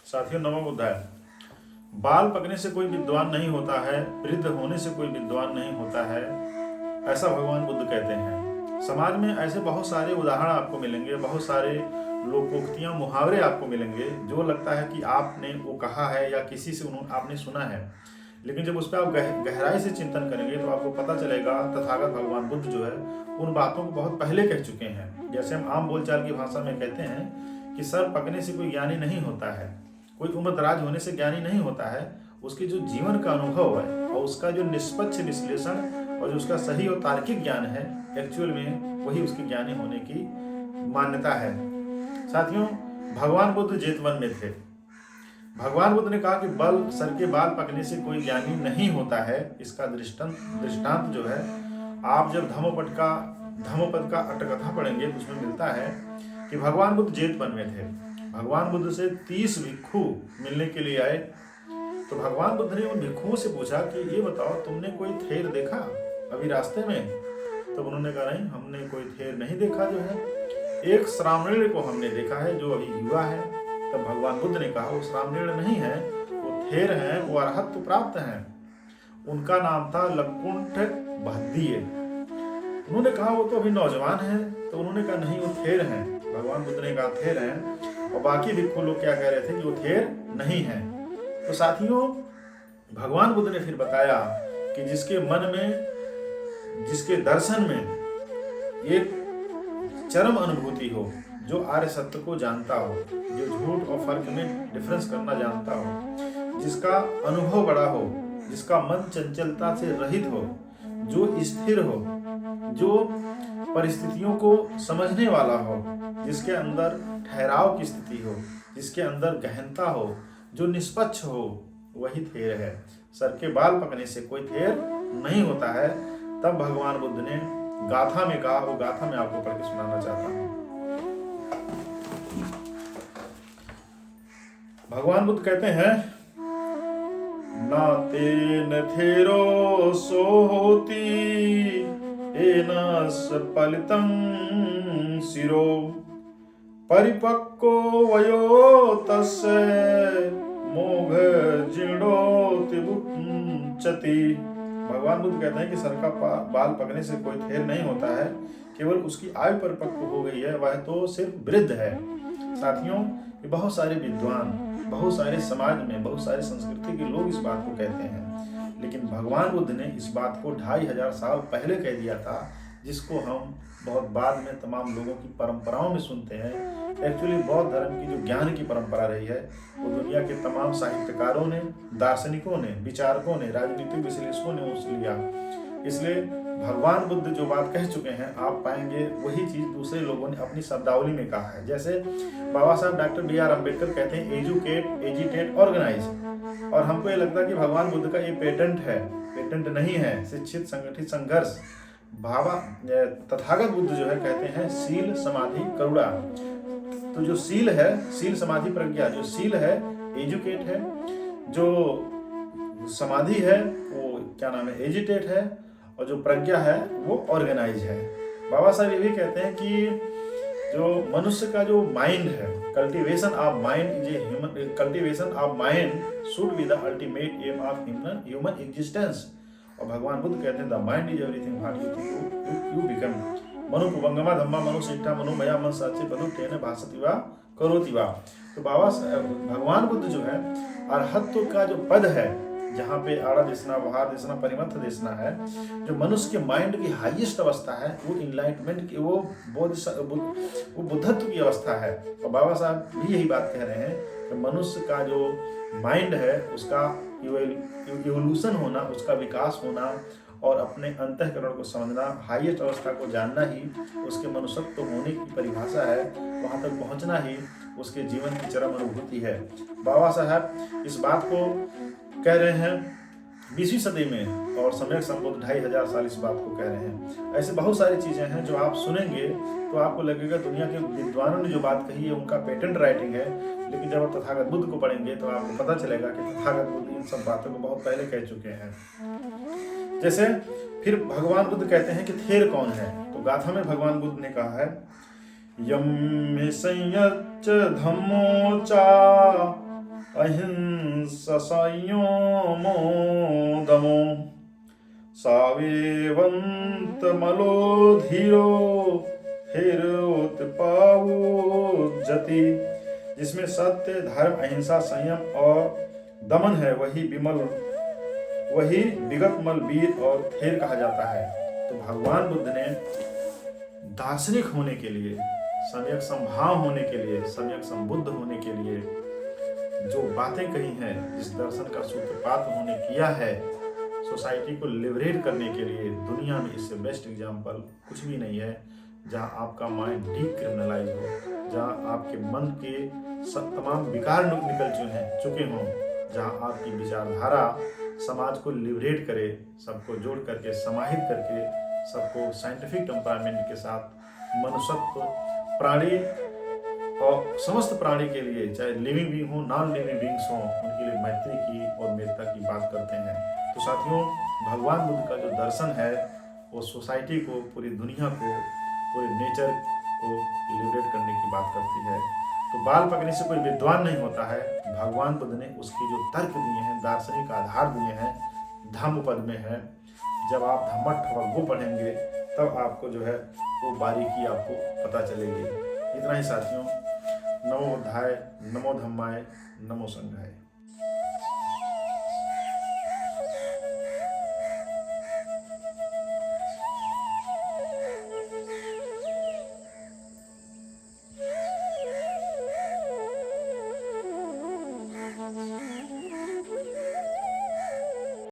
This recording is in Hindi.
साथियों नमो बुद्धाय। बाल पकने से कोई विद्वान नहीं होता है, वृद्ध होने से कोई विद्वान नहीं होता है, ऐसा भगवान बुद्ध कहते हैं। समाज में ऐसे बहुत सारे उदाहरण आपको मिलेंगे, बहुत सारे लोकोक्तियां, मुहावरे आपको मिलेंगे जो लगता है कि आपने वो कहा है या किसी से आपने सुना है, लेकिन जब उस पर आप गहराई से चिंतन करेंगे तो आपको पता चलेगा तथागत भगवान बुद्ध जो है उन बातों को बहुत पहले कह चुके हैं। जैसे हम आम बोलचाल की भाषा में कहते हैं कि सर पकने से कोई ज्ञानी नहीं होता है, कोई उम्र दराज होने से ज्ञानी नहीं होता है, उसके जो जीवन का अनुभव है और उसका जो निष्पक्ष विश्लेषण और जो उसका सही और तार्किक ज्ञान है, एक्चुअल में वही उसके ज्ञानी होने की मान्यता है। साथियों, भगवान बुद्ध जेतवन में थे। भगवान बुद्ध ने कहा कि सर के बाल पकने से कोई ज्ञानी नहीं होता है। इसका दृष्टांत जो है, आप जब धम्मपद का अट्टकथा पढ़ेंगे तो उसमें मिलता है कि भगवान बुद्ध जेतवन में थे। भगवान बुद्ध से 30 भिक्षु मिलने के लिए आए। तो भगवान बुद्ध ने उन भिक्षुओं से पूछा कि ये बताओ, तुमने कोई थेर देखा अभी रास्ते में? तो उन्होंने कहा नहीं, हमने कोई थेर नहीं देखा। जो है एक श्रामणीय को हमने देखा है जो अभी युवा है। तब भगवान बुद्ध ने कहा वो श्रामणीय नहीं है, वो थेर हैं, वो अरहत्व प्राप्त हैं। उनका नाम था लकुंठ भद्दीय। उन्होंने कहा वो तो अभी नौजवान है। तो उन्होंने कहा नहीं, वो थेर हैं। भगवान बुद्ध ने कहा थेर हैं, और बाकी भिक्षु लोग क्या कह रहे थे कि वो थेर नहीं है। तो साथियों, भगवान बुद्ध ने फिर बताया कि जिसके मन में, जिसके दर्शन में एक चरम अनुभूति हो, जो आर्य सत्य को जानता हो, जो झूठ और फर्क में डिफरेंस करना जानता हो, जिसका अनुभव बड़ा हो, जिसका मन चंचलता से रहित हो, जो स्थिर हो, जो परिस्थितियों को समझने वाला हो, जिसके अंदर ठहराव की स्थिति हो, जिसके अंदर गहनता हो, जो निष्पक्ष हो, वही थेर है। सर के बाल पकने से कोई थेर नहीं होता है। तब भगवान बुद्ध ने गाथा में कहा, वो गाथा मैं आपको पढ़ के सुनाना चाहता हूँ। भगवान बुद्ध कहते हैं, ना तेन थेरो सो होती एन सपलितं शिरो परिपक्को वयो तस्य मोघ जीर्णोति मुच्यति। भगवान बुद्ध कहते हैं कि सर का बाल पकने से कोई थेर नहीं होता है, केवल उसकी आयु परिपक्व हो गई है, वह तो सिर्फ वृद्ध है। साथियों, ये बहुत सारे विद्वान, बहुत सारे समाज में, बहुत सारे संस्कृति के लोग इस बात को कहते हैं, लेकिन भगवान बुद्ध ने इस बात को 2500 साल पहले कह दिया था, जिसको हम बहुत बाद में तमाम लोगों की परंपराओं में सुनते हैं। एक्चुअली बौद्ध धर्म की जो ज्ञान की परंपरा रही है, वो दुनिया के तमाम साहित्यकारों ने, दार्शनिकों ने, विचारकों ने, राजनीतिक विश्लेषकों ने उसे लिया। इसलिए भगवान बुद्ध जो बात कह चुके हैं, आप पाएंगे वही चीज दूसरे लोगों ने अपनी शब्दावली में कहा है। जैसे बाबा साहब डॉक्टर B.R. अम्बेडकर कहते हैं एजुकेट, एजिटेट, ऑर्गेनाइज, और हमको ये लगता है कि भगवान बुद्ध का ये पेटेंट है। पेटेंट नहीं है, शिक्षित, संगठित, संघर्ष। भावा तथागत बुद्ध जो है कहते हैं शील, समाधि, करुणा। तो जो शील है, शील समाधि प्रज्ञा, जो शील है एजुकेट है, जो समाधि है वो क्या नाम है एजिटेट है, और जो प्रज्ञा है वो ऑर्गेनाइज है। बाबा साहब ये भी कहते हैं कि जो मनुष्य का जो माइंड है, cultivation of mind is a human, cultivation of mind should be the ultimate aim of human existence. और भगवान बुद्ध कहते हैं the mind is everything what you think you become. मनु पुबंगमा धम्मा मनु शिष्ठा मनु मया मन साचे बनु तेन भासति वा करोति वा। तो भगवान बुद्ध जो है अरहत्व का जो पद है, जहाँ पे आड़ा दिसना, बाहर दिसना, परिमथ दिसना है, जो मनुष्य के माइंड की हाईएस्ट अवस्था है, वो इनलाइटमेंट की, वो बुद्धत्व की अवस्था है। और बाबा साहब भी यही बात कह रहे हैं कि मनुष्य का जो माइंड है, उसका इवोल्यूशन होना, उसका विकास होना और अपने अंतःकरण को समझना, हाईएस्ट अवस्था को जानना ही उसके मनुष्यत्व होने की परिभाषा है। वहाँ तक पहुँचना ही उसके जीवन की चरम अनुभूति है। बाबा साहब इस बात को कह रहे हैं 20वीं सदी में, और सम्यक संबुद्ध 2500 साल इस बात को कह रहे हैं। ऐसे बहुत सारी चीज़ें हैं जो आप सुनेंगे तो आपको लगेगा दुनिया के विद्वानों ने जो बात कही है उनका पेटेंट राइटिंग है, लेकिन जब आप तथागत बुद्ध को पढ़ेंगे तो आपको पता चलेगा कि तथागत बुद्ध इन सब बातों को बहुत पहले कह चुके हैं। जैसे फिर भगवान बुद्ध कहते हैं कि थेर कौन है, तो गाथा में भगवान बुद्ध ने कहा है यम संयच्च धम्मो चा अहिंसा संयमो दमो सावेवंत मलो धीरो पावो जति। जिसमें सत्य, धर्म, अहिंसा, संयम और दमन है, वही विगत मल, वीर और थेर कहा जाता है। तो भगवान बुद्ध ने दार्शनिक होने के लिए, सम्यक संभाव होने के लिए, सम्यक संबुद्ध होने के लिए जो बातें कही हैं, जिस दर्शन का सूत्रपात उन्होंने किया है, सोसाइटी को लिबरेट करने के लिए, दुनिया में इससे बेस्ट एग्जाम्पल कुछ भी नहीं है। जहाँ आपका माइंड डीक्रिमिनलाइज हो, जहाँ आपके मन के तमाम विकार निकल चुके हों, जहाँ आपकी विचारधारा समाज को लिबरेट करे, सबको जोड़ करके, समाहित करके, सबको साइंटिफिक टेम्परामेंट के साथ मनुष्यत्व, प्राणी और समस्त प्राणी के लिए, चाहे लिविंग बीइंग हो, नॉन लिविंग बीइंग्स हों, उनके लिए मैत्री की और मेरता की बात करते हैं। तो साथियों, भगवान बुद्ध का जो दर्शन है वो सोसाइटी को, पूरी दुनिया को, पूरे नेचर को लिबरेट करने की बात करती है। तो बाल पकड़ने से कोई विद्वान नहीं होता है। भगवान बुद्ध ने उसके जो तर्क दिए हैं, दार्शनिक आधार दिए हैं, धम्म पद में है। जब आप धम्मठवग्गो पढ़ेंगे तब आपको जो है वो बारीकी आपको पता चलेगी। इतना ही साथियों। नमो बुद्धाय, नमो धम्माय, नमो संघाय।